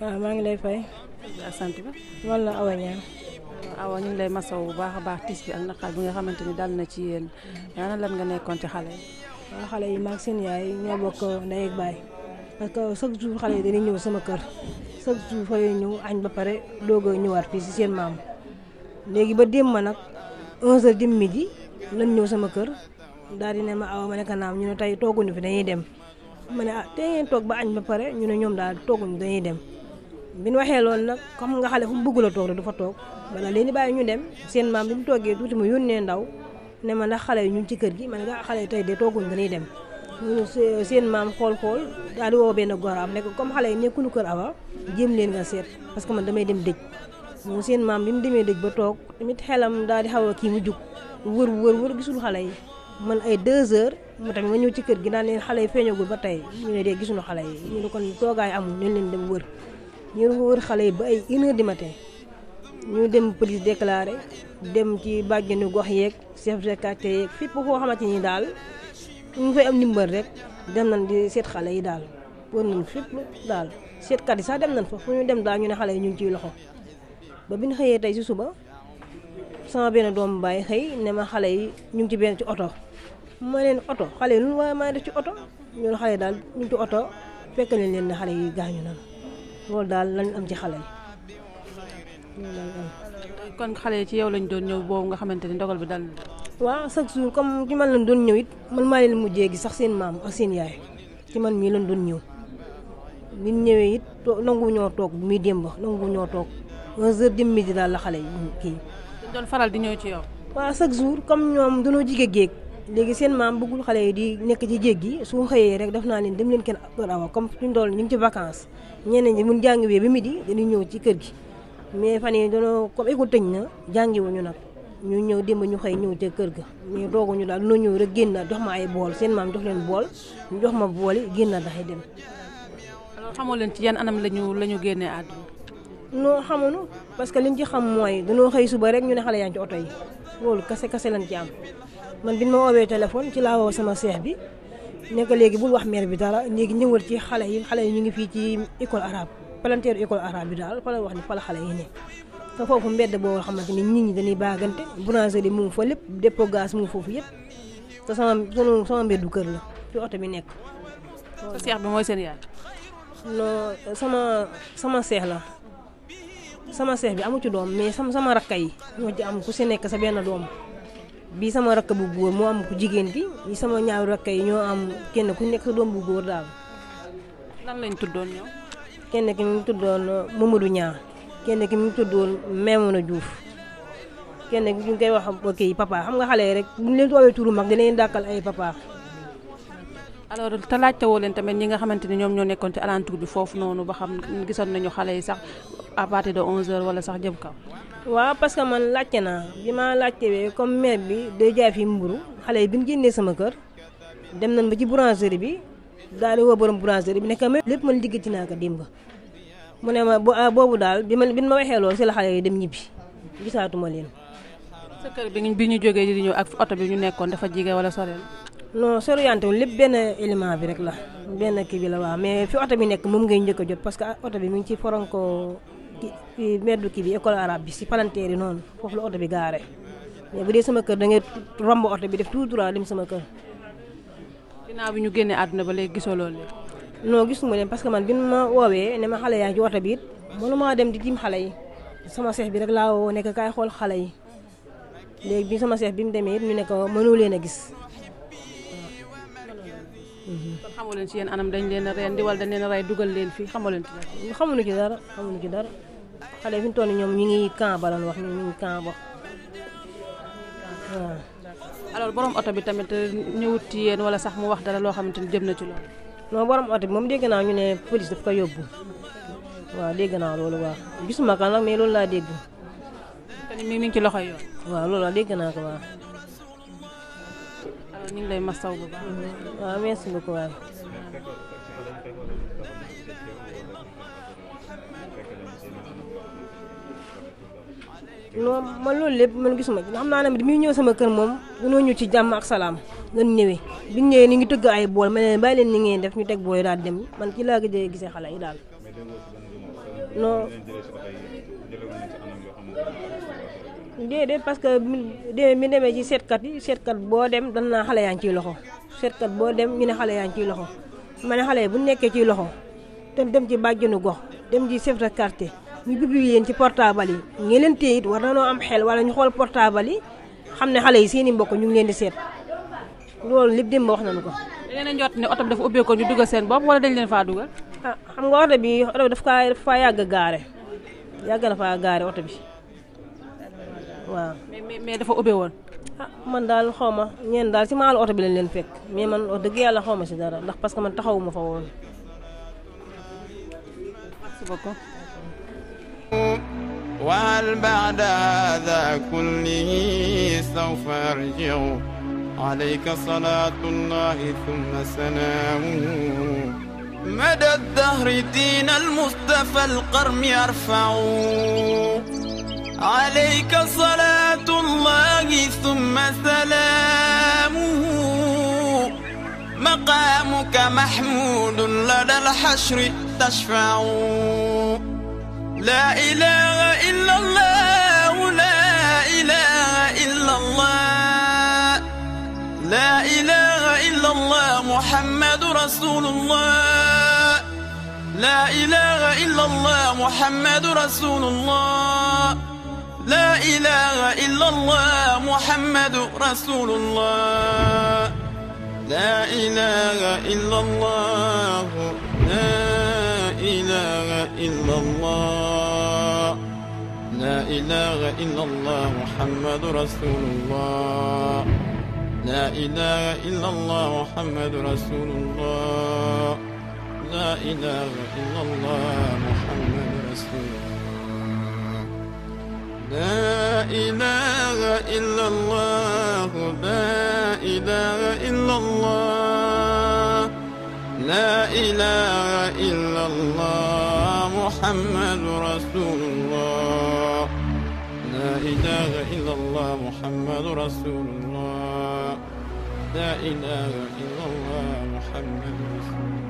waaw maa ngi lay fay. sant bi. man la Awa Niang. Awa ñu ngi lay masawu bu baax a baax tiis bi ak naqar bi nga xamante ni dal na ci yéen yaa lan nga nekkoon ci xale yi. waaw xale yi maag seen yaay ñoo bokk ndey ak baay parce que chaque jour xale yi dañuy ñëw sama kër chaque jour fa ñëw añ ba pare doog a ñëwaat fii si seen maam léegi ba démb ma nag 11h jëm midi lañ ñëw sama kër daal di ne ma Awa ma ne ko naam ñu ne tey tooguñu fi dañuy dem ma ne te ngeen toog ba añ ba pare ñu ne ñoom daal tooguñu dañuy dem. bi ñu waxee loolu nag comme nga xale fu mu bëgg la toog rek du fa toog bala leen di bàyyi ñu dem seen maam bi mu toogee tuuti mu yónnee ndaw ne ma ndax xale yi ñu ngi ci kër gi man nga xale yi tey de tooguñ dañuy dem seen maam xool daal di woo benn goraam ne ko comme xale yi nekkuñu kër Awa jéem leen nga seet parce que man damay dem dëj moom seen maam bi mu demee dëj ba toog tamit xelam daal di xaw a kii mu jug wër gisul xale yi man ay 2 heures mu tamit ma ñëw ci kër gi daan leen xale yi feeñagul ba tey ñu ne de gisuñu xale yi ñu ne kon toogaay amul ñu leen dem wër ñu wër xale yi ba ay 1h du matin ñu dem police déclaré dem ci bàjjenu gox yeeg chef de quartier yeeg fépp foo xamante ni daal ñu fay am ndimbal rek dem nañ di seet xale yi daal wër nañ fépp daal seetkat yi sax dem nañ fa fu ñu dem daal ñu ne xale yi ñu ngi ciy loxo ba bi ñu xëyee tey si suba sama benn doomu baay xëy ne ma xale yi ñu ngi ci benn ci oto ma leen oto xale yi lu waaye maa def ci oto ñu ne xale yi daal ñu ngi ci oto fekk nañ leen ne xale yi gaañu nañ loolu daal lañ am ci xale yi kon xale yi ci yow lañ doon ñëw boobu nga xamante ni ndogal bi dal na. waaw chaque jour comme ci man lañ doon ñëw it man maa leen mujjee gi sax seen maam ak seen yaay ci man mii lañ doon ñëw bi ñu ñëwee it nangu ñoo toog muy démb nangu ñoo toog 11h dem midi daal la xale yi kii. dañ doon faral di ñëw ci yow. waaw chaque jour comme ñoom dañoo jige géej léegi seen maam bëggul xale yi di nekk ci jéeg gi su xëyee rek def naa leen dem leen kenn kër Awa comme suñu dool ñu ngi ci vacances ñeneen ñi mun jàngi wee ba midi dañuy ñëw ci kër gi mais fan yii dañoo comme école tëj na jàngiwuñu nag ñu ñëw démb ñu xëy ñëw ca kër ga mais dooguñu daal dañoo ñëw rek génn jox ma ay bool seen maam jox leen bool ñu jox ma bool yi génn daxay dem. alors xamoo leen ci yan anam lañu génnee àdduna. non xamuñu parce que liñ ci xam mooy dañoo xëy suba rek ñu ne xale yaa ngi ci oto yi loolu kase lañ ci am. man bi ma woowee téléphone ci laa woo sama seex bi nekk léegi bul wax mère bi dara léegi ñëwal ci xale yi ñu ngi fii ci école arabe palanteeru école arabe bi daal fa la wax ni fa la xale yi nekk te foofu mbedd boo xamante ni nit ñi dañuy baagante boulangerie mu ngi fa lépp dépôt gaz mu ngi foofu yëpp te sama mbeddu kër la fi oto bi nekk. sa seex bi mooy seen yaay. non sama seex la sama seex bi amu ci doom mais sama rakka yi ñoo ci am ku si nekk sa benn doom. bii sama rakk bu góor moo am ku jigéen ki yi sama ñaari rakk yi ñoo am kenn ku nekk sa doom bu góor daal. lan lañ tuddoon ñoom. kenn ki mu ngi tuddoon Mamadou Niang kenn ki mu ngi tuddoon Memona Diouf kenn ki ñu koy wax kii papa xam nga xale yi rek bu ñu leen woowee turu mag dina leen dàkkal ay papa. alors te laajte woo leen tamit ñi nga xamante ni ñoom ñoo nekkoon ci alentour bi foofu noonu ba xam gisoon nañu xale yi sax à partir de 11h wala sax jëm kaw. waaw parce que man laajte naa bi ma laajtewee comme mère bi day jaay fi mburu xale yi bi ñu génnee sama kër dem nañ ba ci boulangerie bi daal di woo borom boulangerie bi nekk lépp man liggéey naa ko démb mu ne ma boobu daal bi ma waxee loolu si la xale yi dem ñibbi gisaatuma leen. sa kër bi ñu jógee di ñëw ak oto bi ñu nekkoon dafa jege wala soreel. non soriante wu lépp benn élément bi rek la benn kii bi la waaw mais fi oto bi nekk moom ngay njëkk a jot parce que oto bi mi ngi ci foronko kii meddu kii bi école arabe bi si palanteer yi noonu foofu la oto bi gaare mais bu dee sama kër da ngay romb oto bi def tout droit dem sama kër. ginnaaw bi ñu génnee àdduna ba léegi gisoo loolu léegi. non gisuma leen parce que man bi ma woowee ne ma xale yaa ci oto bi it mënuma dem di tiim xale yi sama seex bi rek laa woo nekk kaay xool xale yi léegi bi sama seex bi mu demee it ñu ne ko mënoo leen a gis. kon xamoo leen ci yéen anam dañ leen a rendi wala dañ leen a rey dugal leen fii xamoo leen ci dara. xamuñu ci dara xale yi fi mu toll ñoom ñu ngi camp ba lan wax ñu ngi camp ba waaw. alors borom oto bi tamit ñëwut ci yéen wala sax mu wax dara loo xamante ni jëm na ci loolu. non borom oto bi moom dégg naa ñu ne police daf ko yóbbu waaw dégg naa loolu waaw gisuma kan nag mais loolu laa dégg. te ni mi ngi ci loxoy yoon. waaw loolu laa dégg naa ko waaw. alors ñu ngi lay masaw bu baax. waaw merci beaucoup waay. non man loolu lépp man gisuma ci xam naa ne bi muy ñëw sama kër moom dañoo ñëw ci jàmm ak salaam lan ñëwee bi ñu ñëwee ni ngi tëgg ay bool ma ne bàyyi leen ni ngeen def ñu teg bool yi daal dem man ci laa gëj a gisee xale yi daal non déedéet parce que mi demee ci seetkat yi seetkat boo dem dan naa xale yaa ngi ciy loxo seetkat boo dem ñu ne xale yaa ngi ciy loxo ma ne xale yi bu nekkee ciy loxo te dem ci bàjjenu gox dem ci chef de quartier ñu publier leen ci portable yi ñi leen téye it war na noo am xel wala ñu xool portable yi xam ne xale yi seeni mbokk ñu ngi leen di seet loolu lépp dem ba wax nañu ko. da ngeen a njort ne oto bi dafa ubbeekoo ñu dugal seen bopp wala dañ leen faa dugal. ah xam nga oto bi dafa faa yàgg gaare yàgg na faa gaare oto bi waaw. mais dafa ubbe woon. ah man daal xaw ma ñeen daal ci maalu oto bi lañ leen fekk mais man wax dëgg yàlla xaw ma si dara ndax parce que man taxawuma fa woon. merci beaucoup. وهل بعد هذا كله سوف أرجع عليك صلاة الله ثم سلامه مدى الدهر دين المصطفى القرم يرفع عليك صلاة الله ثم سلامه مقامك محمود لدى الحشر تشفع لا إله إلا الله لا إله إلا الله لا إله إلا الله محمد رسول الله لا إله إلا الله محمد رسول الله لا إله إلا الله محمد رسول الله لا إله إلا الله لا إله إلا الله لا إله إلا الله محمد رسول الله لا إله إلا الله محمد رسول الله لا إله إلا الله محمد رسول الله لا إله إلا الله لا إله إلا الله لا إله إلا الله محمد رسول الله لا إله إلا الله محمد رسول الله لا إله إلا الله محمد رسول الله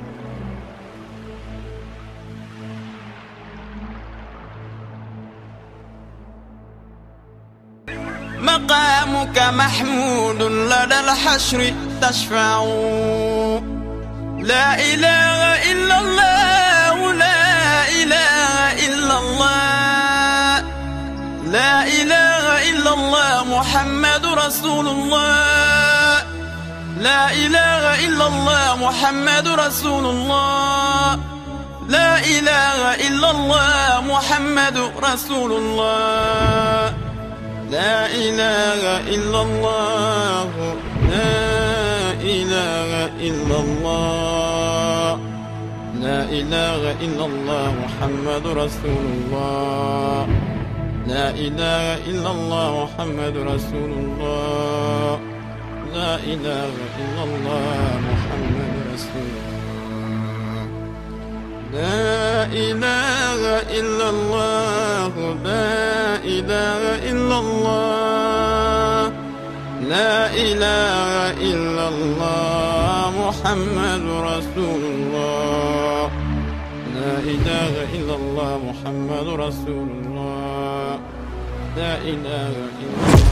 مقامك محمود لدى الحشر تشفع لا إله إلا الله لا إله إلا الله لا إله إلا الله محمد رسول الله لا إله إلا الله محمد رسول الله لا إله إلا الله محمد رسول الله لا إله إلا الله لا إله إلا الله لا إله إلا الله محمد رسول الله لا إله إلا الله محمد رسول الله لا إله إلا الله محمد رسول الله لا إله إلا الله لا إله إلا الله لا إله إلا الله محمد رسول الله لا إله إلا الله محمد رسول الله لا إله إلا الله